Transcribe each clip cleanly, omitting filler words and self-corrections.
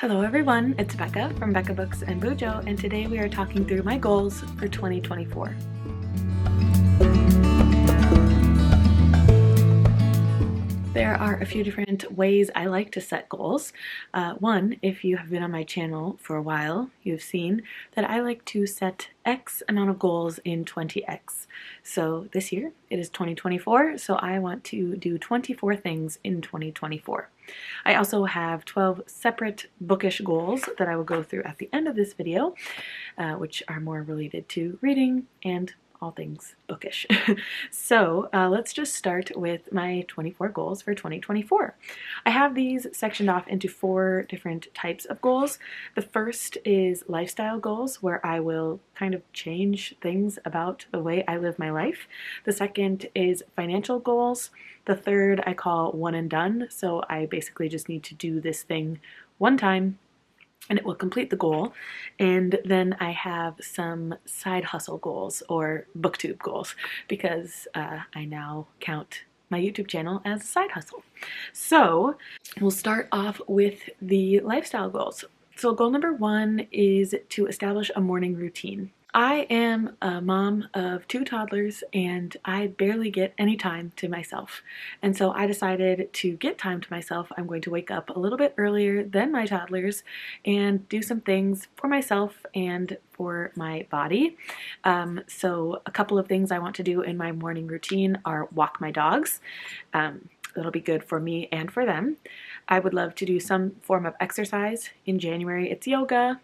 Hello everyone, it's Becca from Becca Books and Bujo, and today we are talking through my goals for 2024. There are a few different ways I like to set goals. One, if you have been on my channel for a while, you've seen that I like to set X amount of goals in 20X. So this year, it is 2024, so I want to do 24 things in 2024. I also have 12 separate bookish goals that I will go through at the end of this video, which are more related to reading and all things bookish. So let's just start with my 24 goals for 2024. I have these sectioned off into 4 different types of goals. The first is lifestyle goals, where I will kind of change things about the way I live my life. The second is financial goals. The third I call one and done, so I basically just need to do this thing one time and it will complete the goal. And then I have some side hustle goals or booktube goals because I now count my YouTube channel as a side hustle. So we'll start off with the lifestyle goals. So goal number 1 is to establish a morning routine. I am a mom of 2 toddlers and I barely get any time to myself. And so I decided to get time to myself. I'm going to wake up a little bit earlier than my toddlers and do some things for myself and for my body. So a couple of things I want to do in my morning routine are walk my dogs. That'll be good for me and for them. I would love to do some form of exercise. In January, it's yoga,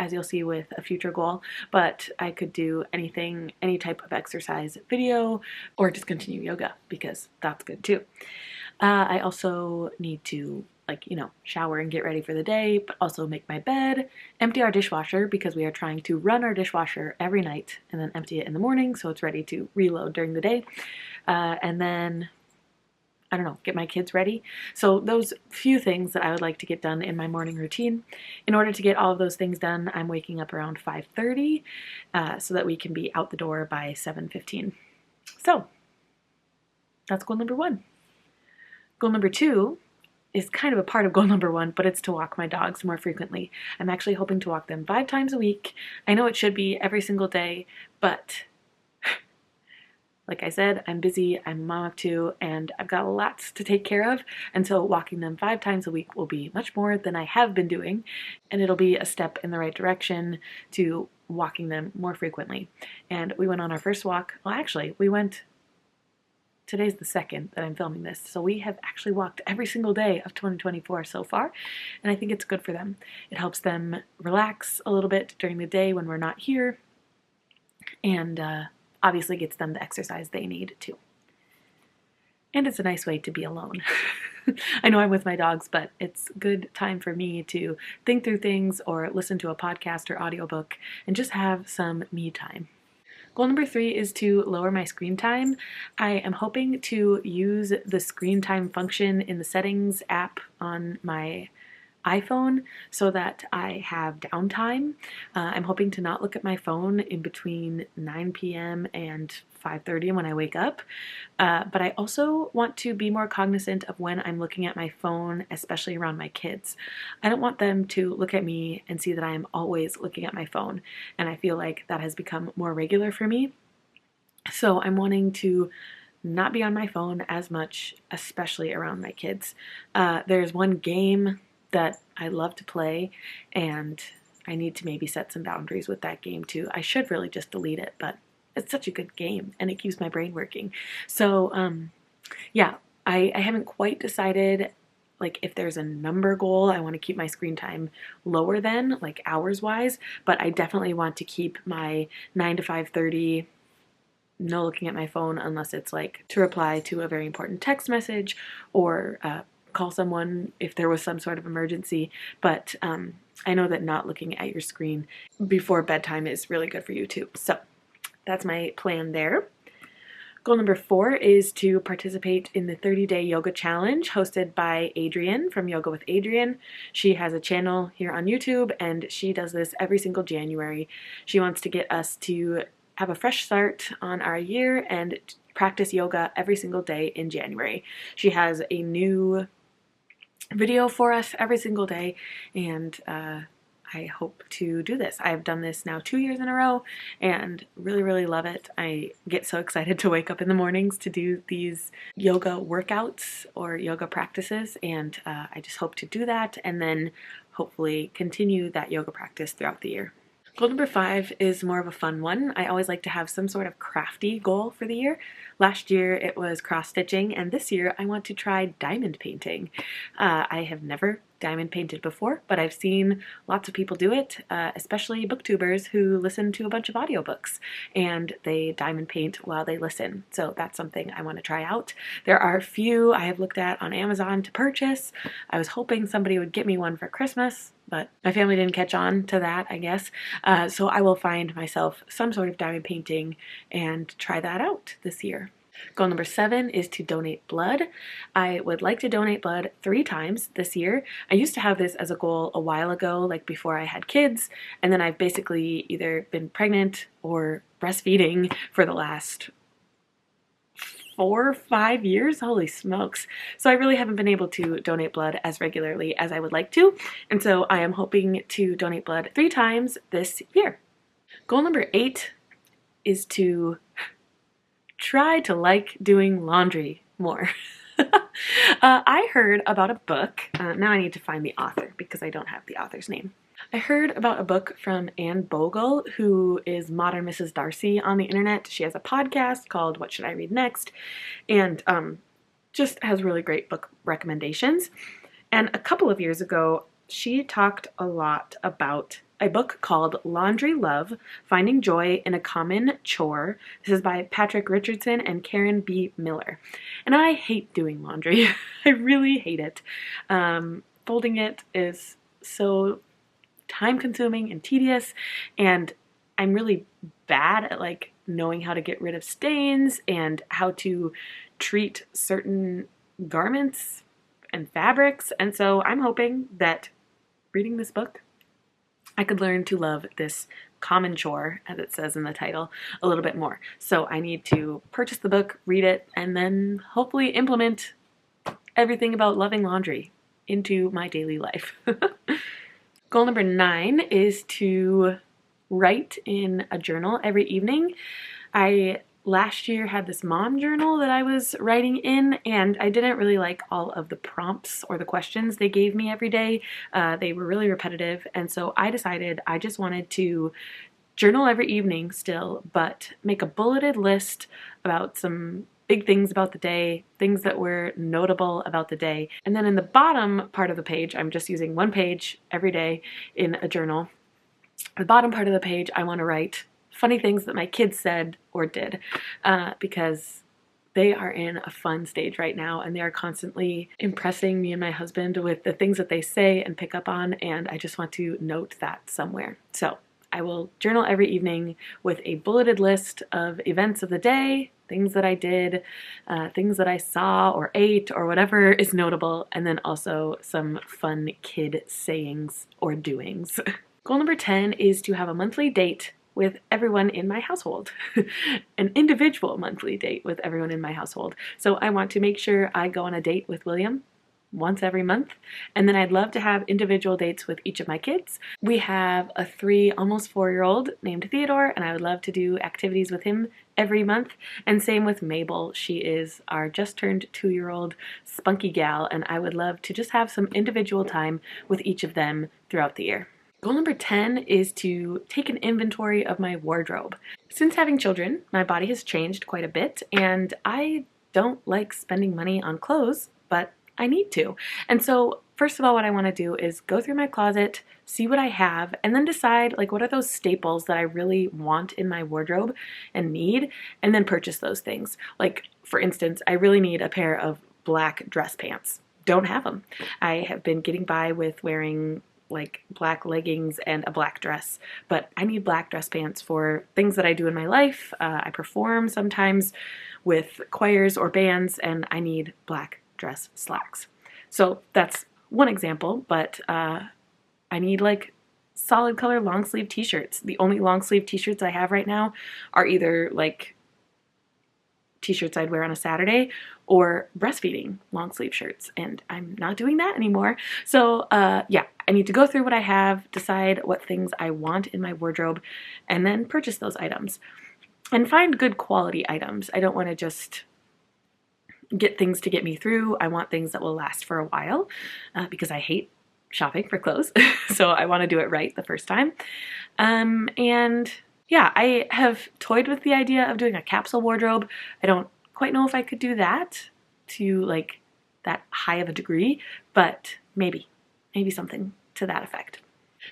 as you'll see with a future goal, but I could do anything, any type of exercise video, or just continue yoga because that's good too. I also need to shower and get ready for the day, but also make my bed, empty our dishwasher because we are trying to run our dishwasher every night and then empty it in the morning so it's ready to reload during the day. And then I don't know, get my kids ready. So those few things that I would like to get done in my morning routine. In order to get all of those things done, I'm waking up around 5:30 so that we can be out the door by 7:15. So that's goal number 1. Goal number 2 is kind of a part of goal number 1, but it's to walk my dogs more frequently. I'm actually hoping to walk them 5 times a week. I know it should be every single day, but like I said, I'm busy, I'm a mom of 2, and I've got lots to take care of, and so walking them 5 times a week will be much more than I have been doing, and it'll be a step in the right direction to walking them more frequently. And we went on our first walk. Well, actually, today's the 2nd that I'm filming this, so we have actually walked every single day of 2024 so far, and I think it's good for them. It helps them relax a little bit during the day when we're not here, and obviously gets them the exercise they need too. And it's a nice way to be alone. I know I'm with my dogs, but it's a good time for me to think through things or listen to a podcast or audiobook and just have some me time. Goal number 3 is to lower my screen time. I am hoping to use the screen time function in the settings app on my iPhone so that I have downtime. I'm hoping to not look at my phone in between 9 p.m. and 5:30 when I wake up, but I also want to be more cognizant of when I'm looking at my phone, especially around my kids. I don't want them to look at me and see that I am always looking at my phone, and I feel like that has become more regular for me. So I'm wanting to not be on my phone as much, especially around my kids. There's one game that I love to play, and I need to maybe set some boundaries with that game too. I should really just delete it, but it's such a good game and it keeps my brain working. So yeah, I haven't quite decided if there's a number goal I want to keep my screen time lower than, like hours wise, but I definitely want to keep my 9 to 5:30 no looking at my phone unless it's to reply to a very important text message or call someone if there was some sort of emergency, but I know that not looking at your screen before bedtime is really good for you too. So that's my plan there. Goal number 4 is to participate in the 30-day yoga challenge hosted by Adrienne from Yoga with Adrienne. She has a channel here on YouTube and she does this every single January. She wants to get us to have a fresh start on our year and practice yoga every single day in January. She has a new video for us every single day, and I hope to do this. I've done this now 2 years in a row and really, really love it. I get so excited to wake up in the mornings to do these yoga workouts or yoga practices, and I just hope to do that and then hopefully continue that yoga practice throughout the year. Goal number 5 is more of a fun one. I always like to have some sort of crafty goal for the year. Last year it was cross stitching, and this year I want to try diamond painting. I have never diamond painted before, but I've seen lots of people do it, especially booktubers who listen to a bunch of audiobooks and they diamond paint while they listen. So that's something I want to try out. There are a few I have looked at on Amazon to purchase. I was hoping somebody would get me one for Christmas, but my family didn't catch on to that, I guess. So I will find myself some sort of diamond painting and try that out this year. Goal number 7 is to donate blood. I would like to donate blood 3 times this year. I used to have this as a goal a while ago, like before I had kids, and then I've basically either been pregnant or breastfeeding for the last 4 or 5 years. Holy smokes. So I really haven't been able to donate blood as regularly as I would like to, and so I am hoping to donate blood 3 times this year. Goal number 8 is to try to like doing laundry more. I heard about a book. Now I need to find the author because I don't have the author's name. I heard about a book from Anne Bogle, who is Modern Mrs. Darcy on the internet. She has a podcast called What Should I Read Next? And just has really great book recommendations. And a couple of years ago, she talked a lot about a book called Laundry Love, Finding Joy in a Common Chore. This is by Patrick Richardson and Karen B. Miller. And I hate doing laundry. I really hate it. Folding it is so time-consuming and tedious, and I'm really bad at like knowing how to get rid of stains and how to treat certain garments and fabrics. And so I'm hoping that reading this book, I could learn to love this common chore, as it says in the title, a little bit more. So I need to purchase the book, read it, and then hopefully implement everything about loving laundry into my daily life. Goal number 9 is to write in a journal every evening. I last year had this mom journal that I was writing in, and I didn't really like all of the prompts or the questions they gave me every day. They were really repetitive, and so I decided I just wanted to journal every evening still, but make a bulleted list about some big things about the day, things that were notable about the day. And then in the bottom part of the page, I'm just using one page every day in a journal. The bottom part of the page, I want to write funny things that my kids said or did, because they are in a fun stage right now, and they are constantly impressing me and my husband with the things that they say and pick up on, and I just want to note that somewhere. So I will journal every evening with a bulleted list of events of the day, things that I did, things that I saw or ate or whatever is notable, and then also some fun kid sayings or doings. Goal number 10 is to have a monthly date with everyone in my household. An individual monthly date with everyone in my household. So I want to make sure I go on a date with William once every month, and then I'd love to have individual dates with each of my kids. We have a 3, almost 4-year-old named Theodore, and I would love to do activities with him every month, and same with Mabel. She is our just turned 2-year-old spunky gal, and I would love to just have some individual time with each of them throughout the year. Goal number 10 is to take an inventory of my wardrobe. Since having children, my body has changed quite a bit, and I don't like spending money on clothes, but I need to. And so first of all, what I want to do is go through my closet, see what I have, and then decide like what are those staples that I really want in my wardrobe and need, and then purchase those things. Like for instance, I really need a pair of black dress pants. Don't have them. I have been getting by with wearing like black leggings and a black dress, but I need black dress pants for things that I do in my life. I perform sometimes with choirs or bands, and I need black dress slacks. So that's one example, but I need like solid color long sleeve t-shirts. The only long sleeve t-shirts I have right now are either like t-shirts I'd wear on a Saturday, or breastfeeding long sleeve shirts, and I'm not doing that anymore. So yeah, I need to go through what I have, decide what things I want in my wardrobe, and then purchase those items. And find good quality items. I don't want to just get things to get me through. I want things that will last for a while because I hate shopping for clothes. So I want to do it right the first time. And yeah, I have toyed with the idea of doing a capsule wardrobe. I don't quite know if I could do that to like that high of a degree, but maybe something to that effect.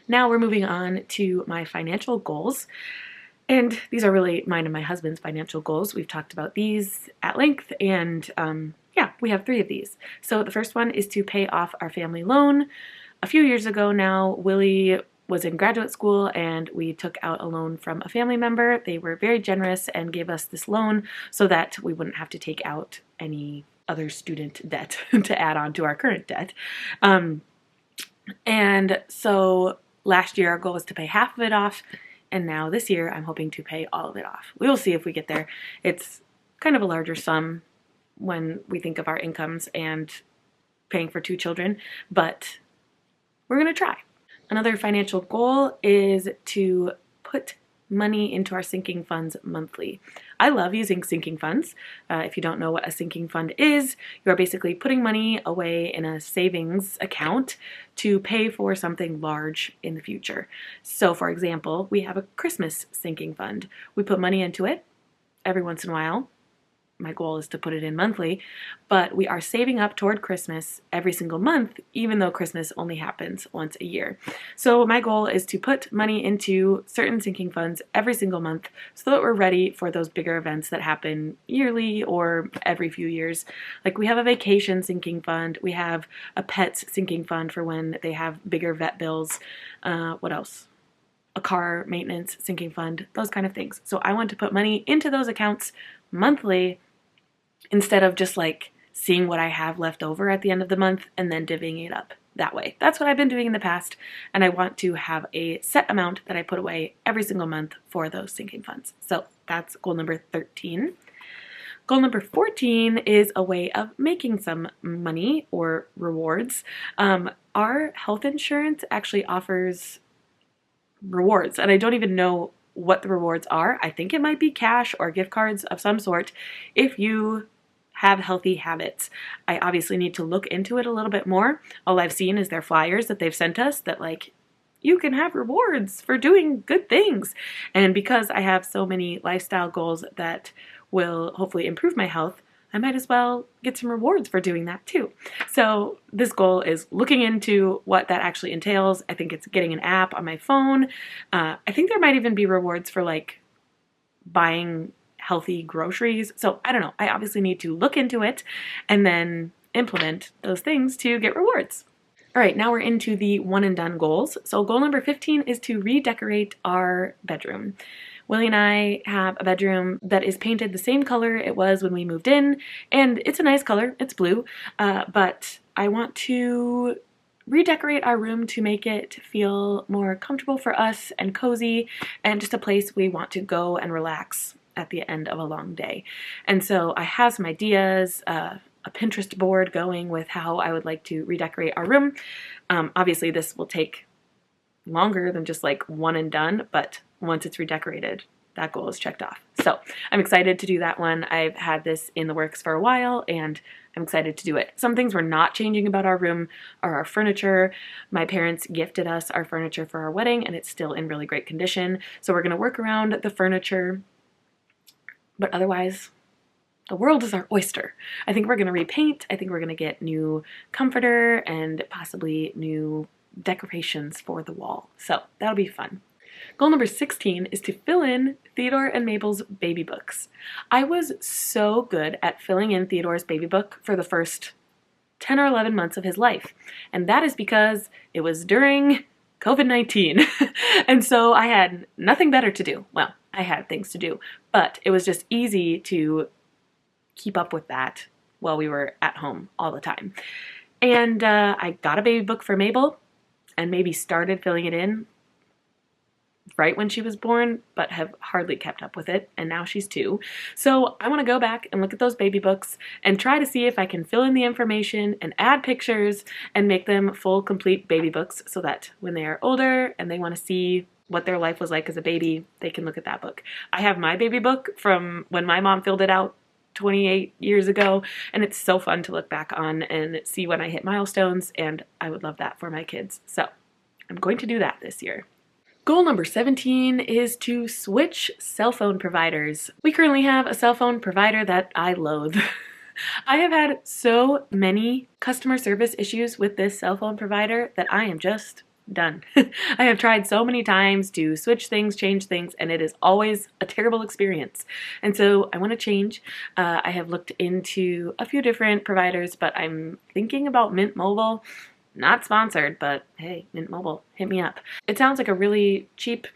Now we're moving on to my financial goals. And these are really mine and my husband's financial goals. We've talked about these at length, and yeah, we have 3 of these. So the first one is to pay off our family loan. A few years ago now, Willie was in graduate school and we took out a loan from a family member. They were very generous and gave us this loan so that we wouldn't have to take out any other student debt to add on to our current debt. And so last year our goal was to pay half of it off, and now this year I'm hoping to pay all of it off. We will see if we get there. It's kind of a larger sum when we think of our incomes and paying for 2 children, but we're going to try. Another financial goal is to put money into our sinking funds monthly. I love using sinking funds. If you don't know what a sinking fund is, you are basically putting money away in a savings account to pay for something large in the future. So for example, we have a Christmas sinking fund. We put money into it every once in a while. My goal is to put it in monthly, but we are saving up toward Christmas every single month, even though Christmas only happens once a year. So my goal is to put money into certain sinking funds every single month so that we're ready for those bigger events that happen yearly or every few years. Like we have a vacation sinking fund, we have a pets sinking fund for when they have bigger vet bills. What else? A car maintenance sinking fund, those kind of things. So I want to put money into those accounts monthly instead of just like seeing what I have left over at the end of the month and then divvying it up that way. That's what I've been doing in the past, and I want to have a set amount that I put away every single month for those sinking funds. So that's goal number 13. Goal number 14 is a way of making some money or rewards. Our health insurance actually offers rewards, and I don't even know what the rewards are. I think it might be cash or gift cards of some sort if you have healthy habits. I obviously need to look into it a little bit more. All I've seen is their flyers that they've sent us that like, you can have rewards for doing good things. And because I have so many lifestyle goals that will hopefully improve my health, I might as well get some rewards for doing that too. So this goal is looking into what that actually entails. I think it's getting an app on my phone. I think there might even be rewards for like buying healthy groceries. So I don't know. I obviously need to look into it and then implement those things to get rewards. All right, now we're into the one and done goals. So goal number 15 is to redecorate our bedroom. Willie and I have a bedroom that is painted the same color it was when we moved in, and it's a nice color, it's blue, but I want to redecorate our room to make it feel more comfortable for us and cozy and just a place we want to go and relax at the end of a long day. And so I have some ideas, a Pinterest board going with how I would like to redecorate our room. Obviously this will take longer than just like one and done, but once it's redecorated, that goal is checked off. So I'm excited to do that one. I've had this in the works for a while and I'm excited to do it. Some things we're not changing about our room are our furniture. My parents gifted us our furniture for our wedding and it's still in really great condition. So we're gonna work around the furniture, but otherwise, the world is our oyster. I think we're gonna repaint. I think we're gonna get new comforter and possibly new decorations for the wall. So that'll be fun. Goal number 16 is to fill in Theodore and Mabel's baby books. I was so good at filling in Theodore's baby book for the first 10 or 11 months of his life. And that is because it was during COVID-19. And so I had nothing better to do. Well, I had things to do, but it was just easy to keep up with that while we were at home all the time. And I got a baby book for Mabel and maybe started filling it in right when she was born, but have hardly kept up with it, and now she's 2. So I want to go back and look at those baby books and try to see if I can fill in the information and add pictures and make them full, complete baby books so that when they are older and they want to see what their life was like as a baby, they can look at that book. I have my baby book from when my mom filled it out 28 years ago, and it's so fun to look back on and see when I hit milestones, and I would love that for my kids. So I'm going to do that this year. Goal number 17 is to switch cell phone providers. We currently have a cell phone provider that I loathe. I have had so many customer service issues with this cell phone provider that I am just done. I have tried so many times to switch things, change things, and it is always a terrible experience. And so I want to change. I have looked into a few different providers, but I'm thinking about Mint Mobile. Not sponsored, but hey, Mint Mobile, hit me up. It sounds like a really cheap,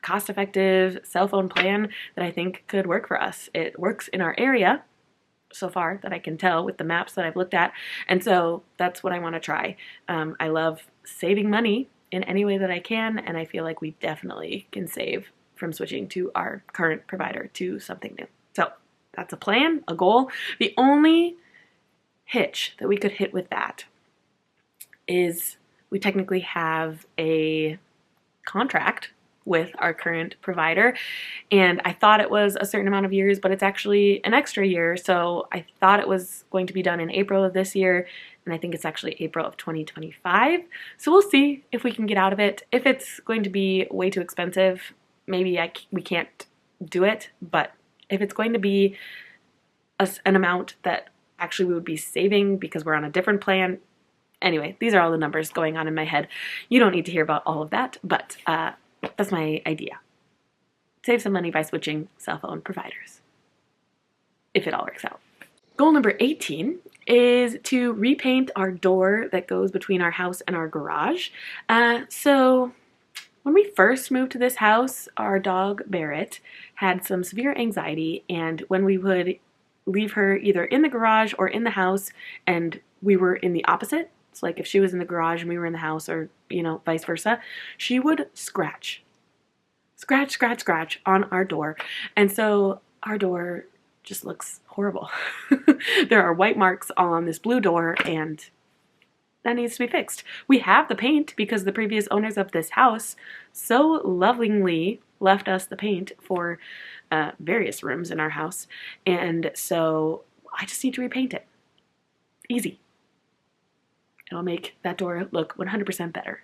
cost-effective cell phone plan that I think could work for us. It works in our area so far that I can tell with the maps that I've looked at, and so that's what I want to try. I love saving money in any way that I can, and I feel like we definitely can save from switching to our current provider to something new. So that's a plan, a goal. The only hitch that we could hit with that is we technically have a contract with our current provider, and I thought it was a certain amount of years, but it's actually an extra year. So I thought it was going to be done in April of this year, and I think it's actually April of 2025. So we'll see if we can get out of it. If it's going to be way too expensive, maybe we can't do it, but if it's going to be an amount that actually we would be saving because we're on a different plan. Anyway, these are all the numbers going on in my head. You don't need to hear about all of that, but that's my idea. Save some money by switching cell phone providers, if it all works out. Goal number 18 is to repaint our door that goes between our house and our garage. So when we first moved to this house, our dog Barrett had some severe anxiety, and when we would leave her either in the garage or in the house and we were in the opposite, so like if she was in the garage and we were in the house, or vice versa, she would scratch on our door. And so our door just looks horrible. There are white marks all on this blue door, and that needs to be fixed. We have the paint because the previous owners of this house so lovingly left us the paint for various rooms in our house, and so I just need to repaint it. Easy. It'll make that door look 100% better.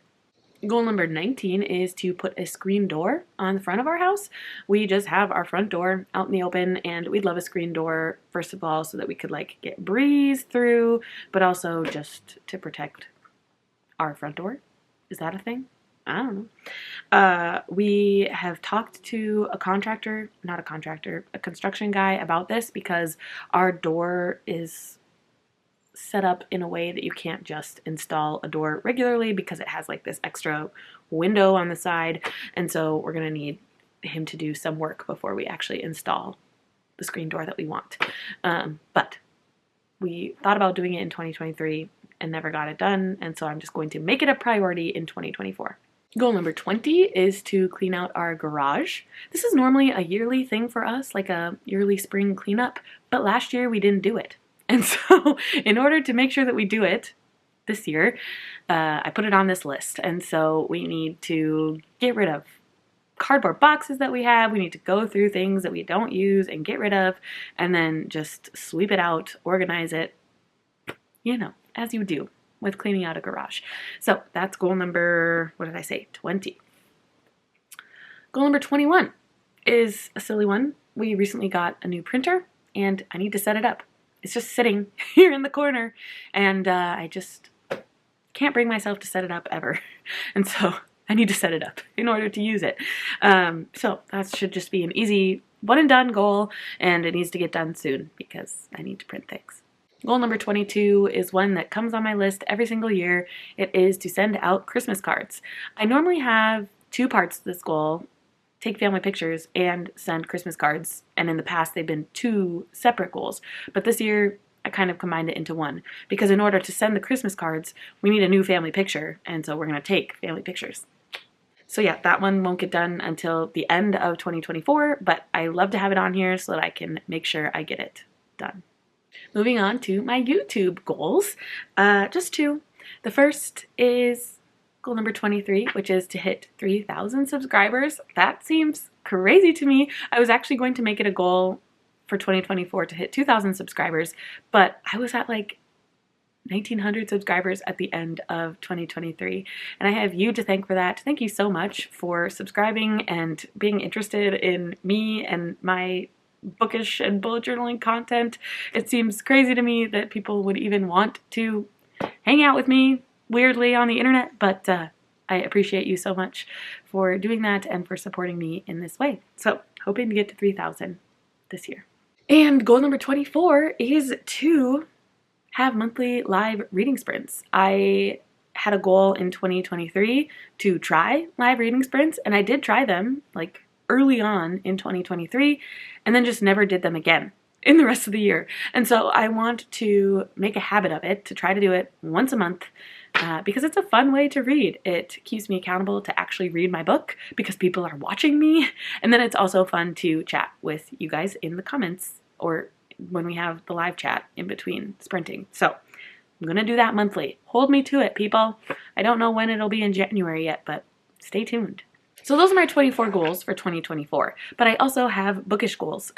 Goal number 19 is to put a screen door on the front of our house. We just have our front door out in the open, and we'd love a screen door, first of all, so that we could get breeze through, but also just to protect our front door. Is that a thing? I don't know. We have talked to a construction guy about this because our door is set up in a way that you can't just install a door regularly because it has this extra window on the side, and so we're going to need him to do some work before we actually install the screen door that we want. But we thought about doing it in 2023 and never got it done, and so I'm just going to make it a priority in 2024. Goal number 20 is to clean out our garage. This is normally a yearly thing for us, like a yearly spring cleanup, but last year we didn't do it. And so in order to make sure that we do it this year, I put it on this list. And so we need to get rid of cardboard boxes that we have. We need to go through things that we don't use and get rid of, and then just sweep it out, organize it, as you do with cleaning out a garage. So that's goal number, 20. Goal number 21 is a silly one. We recently got a new printer, and I need to set it up. It's just sitting here in the corner, and I just can't bring myself to set it up ever. And so I need to set it up in order to use it. So that should just be an easy one and done goal, and it needs to get done soon because I need to print things. Goal number 22 is one that comes on my list every single year. It is to send out Christmas cards. I normally have 2 parts to this goal: take family pictures and send Christmas cards, and in the past they've been 2 separate goals, but this year I kind of combined it into one, because in order to send the Christmas cards we need a new family picture, and so we're going to take family pictures. So yeah, that one won't get done until the end of 2024, but I love to have it on here so that I can make sure I get it done. Moving on to my YouTube goals, just two. The first is goal number 23, which is to hit 3,000 subscribers. That seems crazy to me. I was actually going to make it a goal for 2024 to hit 2,000 subscribers, but I was at like 1,900 subscribers at the end of 2023, and I have you to thank for that. Thank you so much for subscribing and being interested in me and my bookish and bullet journaling content. It seems crazy to me that people would even want to hang out with me weirdly on the internet, but I appreciate you so much for doing that and for supporting me in this way. So hoping to get to 3,000 this year. And goal number 24 is to have monthly live reading sprints. I had a goal in 2023 to try live reading sprints, and I did try them like early on in 2023 and then just never did them again in the rest of the year. And so I want to make a habit of it, to try to do it once a month because it's a fun way to read. It keeps me accountable to actually read my book because people are watching me. And then it's also fun to chat with you guys in the comments or when we have the live chat in between sprinting. So I'm going to do that monthly. Hold me to it, people. I don't know when it'll be in January yet, but stay tuned. So those are my 24 goals for 2024, but I also have bookish goals,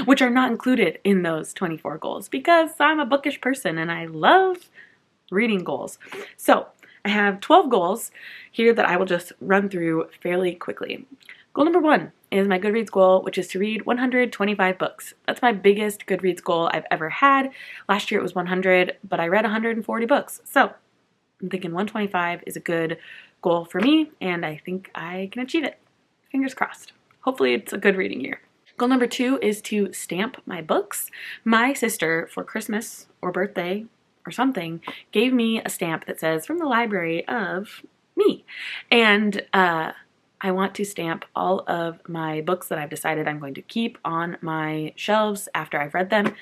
which are not included in those 24 goals because I'm a bookish person and I love reading goals. So I have 12 goals here that I will just run through fairly quickly. Goal number 1 is my Goodreads goal, which is to read 125 books. That's my biggest Goodreads goal I've ever had. Last year it was 100, but I read 140 books. So I'm thinking 125 is a good goal for me, and I think I can achieve it. Fingers crossed. Hopefully it's a good reading year. Goal number 2 is to stamp my books. My sister, for Christmas or birthday or something, gave me a stamp that says, "From the library of me." And I want to stamp all of my books that I've decided I'm going to keep on my shelves after I've read them.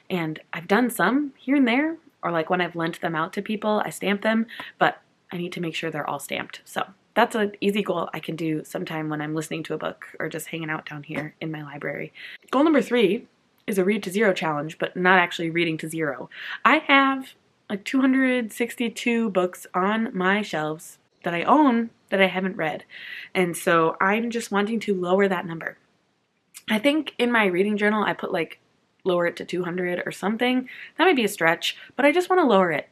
And I've done some here and there, or like when I've lent them out to people, I stamp them, but I need to make sure they're all stamped. So that's an easy goal I can do sometime when I'm listening to a book or just hanging out down here in my library. Goal number 3 is a read to zero challenge, but not actually reading to zero. I have like 262 books on my shelves that I own that I haven't read. And so I'm just wanting to lower that number. I think in my reading journal, I put like lower it to 200 or something. That might be a stretch, but I just want to lower it.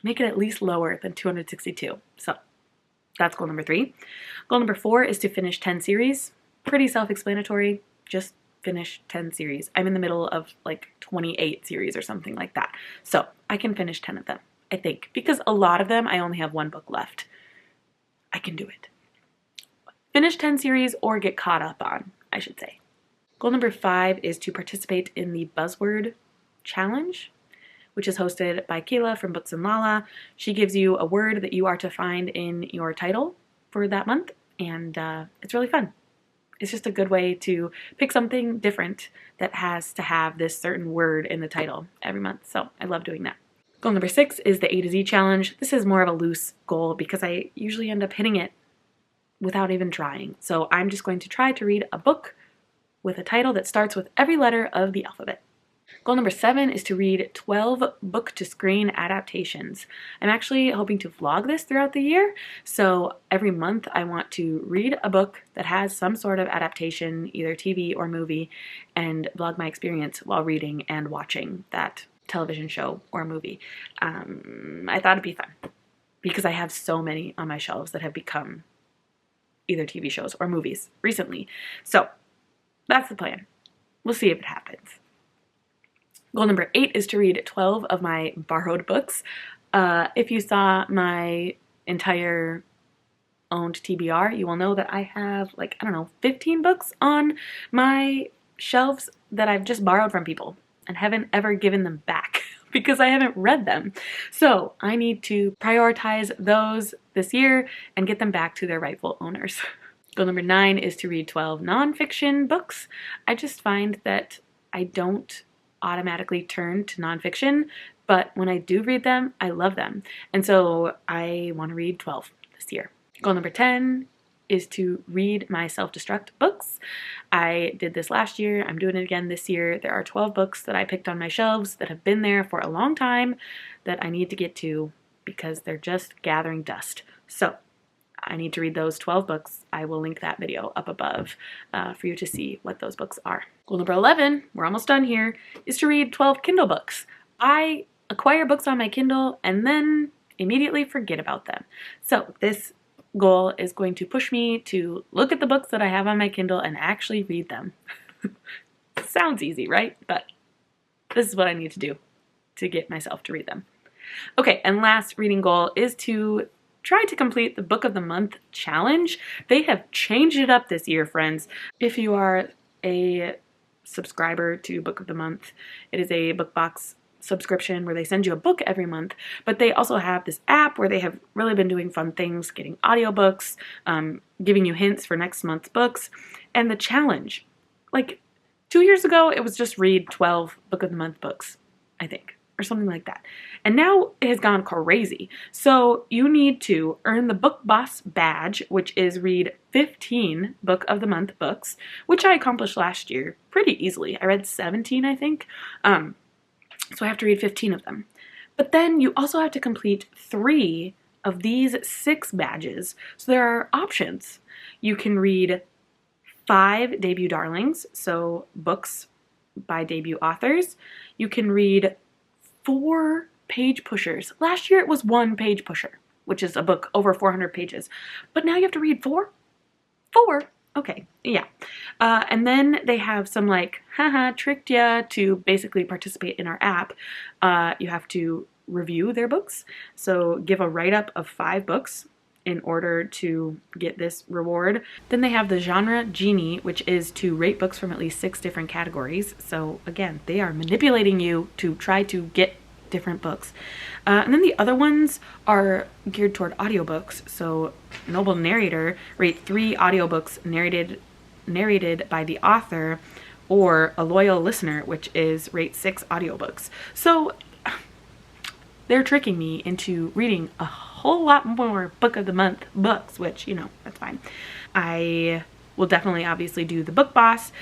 Make it at least lower than 262. So that's goal number 3. Goal number 4 is to finish 10 series. Pretty self-explanatory. Just finish 10 series. I'm in the middle of like 28 series or something like that. So I can finish 10 of them, I think, because a lot of them I only have one book left. I can do it. Finish 10 series or get caught up on, I should say. Goal number 5 is to participate in the Buzzword Challenge, which is hosted by Kayla from Books and Lala. She gives you a word that you are to find in your title for that month, and it's really fun. It's just a good way to pick something different that has to have this certain word in the title every month, so I love doing that. Goal number 6 is the A to Z challenge. This is more of a loose goal because I usually end up hitting it without even trying. So I'm just going to try to read a book with a title that starts with every letter of the alphabet. Goal number 7 is to read 12 book-to-screen adaptations. I'm actually hoping to vlog this throughout the year, so every month I want to read a book that has some sort of adaptation, either TV or movie, and vlog my experience while reading and watching that television show or movie. I thought it'd be fun because I have so many on my shelves that have become either TV shows or movies recently. So that's the plan. We'll see if it happens. Goal number 8 is to read 12 of my borrowed books. If you saw my entire owned TBR, you will know that I have like, 15 books on my shelves that I've just borrowed from people and haven't ever given them back because I haven't read them. So I need to prioritize those this year and get them back to their rightful owners. Goal number 9 is to read 12 nonfiction books. I just find that I don't automatically turn to nonfiction, but when I do read them, I love them. And so I want to read 12 this year. Goal number 10 is to read my self-destruct books. I did this last year. I'm doing it again this year. There are 12 books that I picked on my shelves that have been there for a long time that I need to get to because they're just gathering dust. So I need to read those 12 books. I will link that video up above for you to see what those books are. Goal number 11, we're almost done here, is to read 12 Kindle books. I acquire books on my Kindle and then immediately forget about them. So this goal is going to push me to look at the books that I have on my Kindle and actually read them. Sounds easy, right? But this is what I need to do to get myself to read them. Okay, and last reading goal is to try to complete the Book of the Month challenge. They have changed it up this year, friends. If you are a subscriber to Book of the Month, it is a book box subscription where they send you a book every month, but they also have this app where they have really been doing fun things, getting audiobooks, giving you hints for next month's books, and the challenge. Like 2 years ago, it was just read 12 Book of the Month books, I think, or something like that. And now it has gone crazy. So you need to earn the Book Boss badge, which is read 15 Book of the Month books, which I accomplished last year pretty easily. I read 17, I think. So I have to read 15 of them. But then you also have to complete 3 of these 6 badges. So there are options. You can read 5 debut darlings, so books by debut authors. You can read 4 page pushers. Last year it was 1 page pusher, which is a book over 400 pages. But now you have to read 4? 4? Okay, yeah. And then they have some like, haha, tricked ya to basically participate in our app. You have to review their books. So give a write-up of 5 books in order to get this reward. Then they have the genre genie, which is to rate books from at least 6 different categories. So again, they are manipulating you to try to get different books. And then the other ones are geared toward audiobooks. So Noble Narrator, rate 3 audiobooks narrated by the author, or a loyal listener, which is rate 6 audiobooks. So they're tricking me into reading a whole lot more Book of the Month books, which, you know, that's fine. I will definitely obviously do the Book Boss.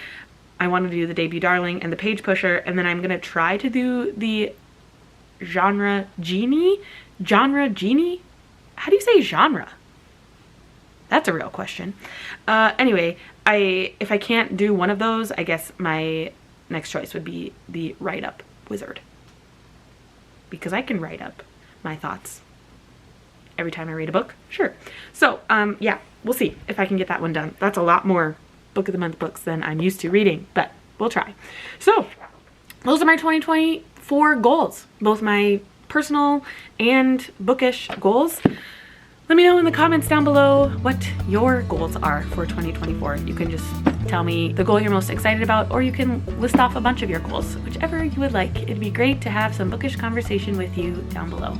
I want to do the Debut Darling and the Page Pusher, and then I'm going to try to do the Genre Genie? Genre Genie? How do you say genre? That's a real question. Anyway, if I can't do one of those, I guess my next choice would be the write-up wizard. Because I can write up my thoughts every time I read a book. Sure. So, yeah, we'll see if I can get that one done. That's a lot more Book of the Month books than I'm used to reading, but we'll try. So, those are my 2024 goals, both my personal and bookish goals. Let me know in the comments down below what your goals are for 2024. You can just tell me the goal you're most excited about, or you can list off a bunch of your goals, whichever you would like. It'd be great to have some bookish conversation with you down below.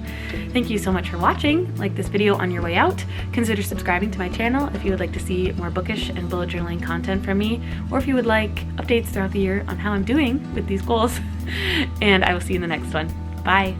Thank you so much for watching. Like this video on your way out. Consider subscribing to my channel if you would like to see more bookish and bullet journaling content from me, or if you would like updates throughout the year on how I'm doing with these goals. And I will see you in the next one. Bye.